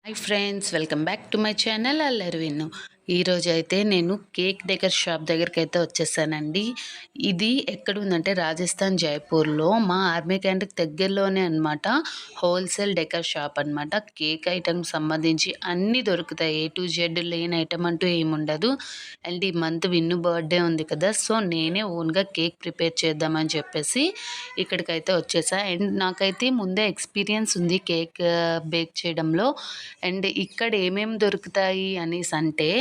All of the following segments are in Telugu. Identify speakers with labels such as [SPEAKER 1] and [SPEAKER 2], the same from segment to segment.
[SPEAKER 1] Hi friends, welcome back to my channel అల్లరి విన్ను. ఈరోజు అయితే నేను కేక్ డెకర్ షాప్ దగ్గరికి అయితే వచ్చేసానండి. ఇది ఎక్కడుందంటే రాజస్థాన్ జైపూర్లో మా ఆర్మీ క్యాంప్కి దగ్గరలోనే అనమాట. హోల్సేల్ డెకర్ షాప్ అనమాట. కేక్ ఐటమ్ సంబంధించి అన్నీ దొరుకుతాయి. ఏ టు జెడ్ లేని ఐటమ్ అంటూ ఏముండదు. అండ్ ఈ మంత్ విన్ను బర్త్డే ఉంది కదా, సో నేనే ఓన్గా కేక్ ప్రిపేర్ చేద్దామని చెప్పేసి ఇక్కడికైతే వచ్చేసా. అండ్ నాకైతే ముందే ఎక్స్పీరియన్స్ ఉంది కేక్ బేక్ చేయడంలో. అండ్ ఇక్కడ ఏమేమి దొరుకుతాయి అనేసి అంటే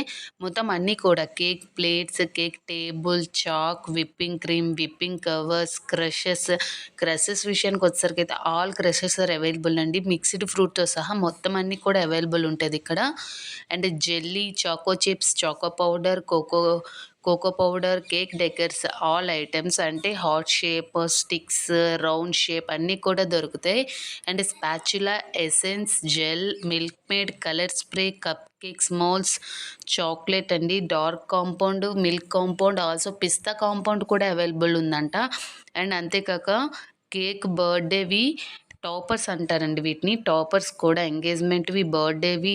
[SPEAKER 1] మొత్తం అన్నీ కూడా cake plates, cake table, choc, whipping cream, whipping covers, crushes విషయానికి వచ్చేసరికి అయితే ఆల్ క్రషెస్ ఆర్ అవైలబుల్ అండి. మిక్స్డ్ ఫ్రూట్తో సహా మొత్తం అన్నీ కూడా అవైలబుల్ ఉంటుంది ఇక్కడ. And jelly, choco chips, choco powder, cocoa powder, cake decors, all items అంటే heart shape, sticks, round shape అన్నీ కూడా దొరుకుతాయి. And spatula, essence, gel, Milkmaid, colour spray, cupcakes moulds, chocolate అండి, dark compound, milk compound, also పిస్తా కాంపౌండ్ కూడా అవైలబుల్ ఉందంట. అండ్ అంతేకాక కేక్ బర్త్డేవి టాపర్స్ అంటారండి వీటిని. టాపర్స్ కూడా ఎంగేజ్మెంట్వి, బర్త్డేవి,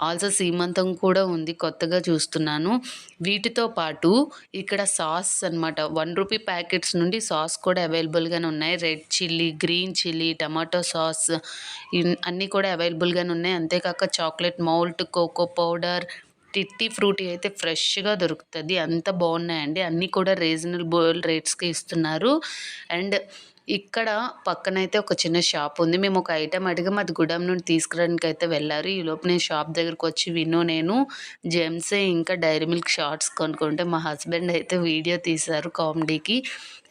[SPEAKER 1] ఆల్సో సీమంతం కూడా ఉంది, కొత్తగా చూస్తున్నాను. వీటితో పాటు ఇక్కడ సాస్ అనమాట, 1 రూపీ ప్యాకెట్స్ నుండి సాస్ కూడా అవైలబుల్గానే ఉన్నాయి. Red chilli, green chilli, tomato sauce అన్నీ కూడా అవైలబుల్గానే ఉన్నాయి. అంతేకాక chocolate mould, cocoa powder, tutti frutti అయితే ఫ్రెష్గా దొరుకుతుంది. అంత బాగున్నాయండి. అన్నీ కూడా రీజనబుల్ రేట్స్కి ఇస్తున్నారు. అండ్ ఇక్కడ పక్కనైతే ఒక చిన్న షాప్ ఉంది. మేము ఒక ఐటెం అడిగాం, అది గుడాం నుండి తీసుకురావడానికి అయితే వెళ్ళారు. ఈలోపు నేను షాప్ దగ్గరకు వచ్చి నేను జెమ్స్ ఇంకా డైరీ మిల్క్ షార్ట్స్ కొనుక్కుంటే మా హస్బెండ్ అయితే వీడియో తీశారు కామెడీకి.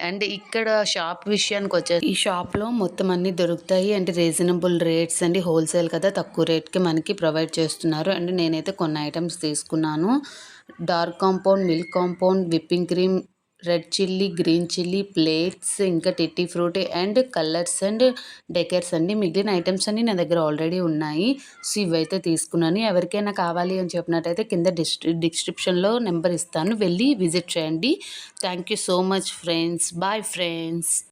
[SPEAKER 1] అండ్ ఇక్కడ షాప్ విషయానికి వచ్చే ఈ షాప్లో మొత్తం అన్నీ దొరుకుతాయి. అంటే రీజనబుల్ రేట్స్ అండి, హోల్సేల్ కదా, తక్కువ రేట్కి మనకి ప్రొవైడ్ చేస్తున్నారు. అండ్ నేనైతే కొన్ని ఐటమ్స్ తీసుకున్నాను. Dark compound, milk compound, whipping cream, red chilli, green chilli, plates, ఇంకా tutti frutti and colours and decors అండి. మిగిలిన ఐటమ్స్ అన్నీ నా దగ్గర ఆల్రెడీ ఉన్నాయి. సో ఇవైతే తీసుకున్నాను. ఎవరికైనా కావాలి అని చెప్పినట్టయితే కింద డిస్క్రిప్షన్లో నెంబర్ ఇస్తాను, వెళ్ళి విజిట్ చేయండి. Thank you so much friends. Bye friends.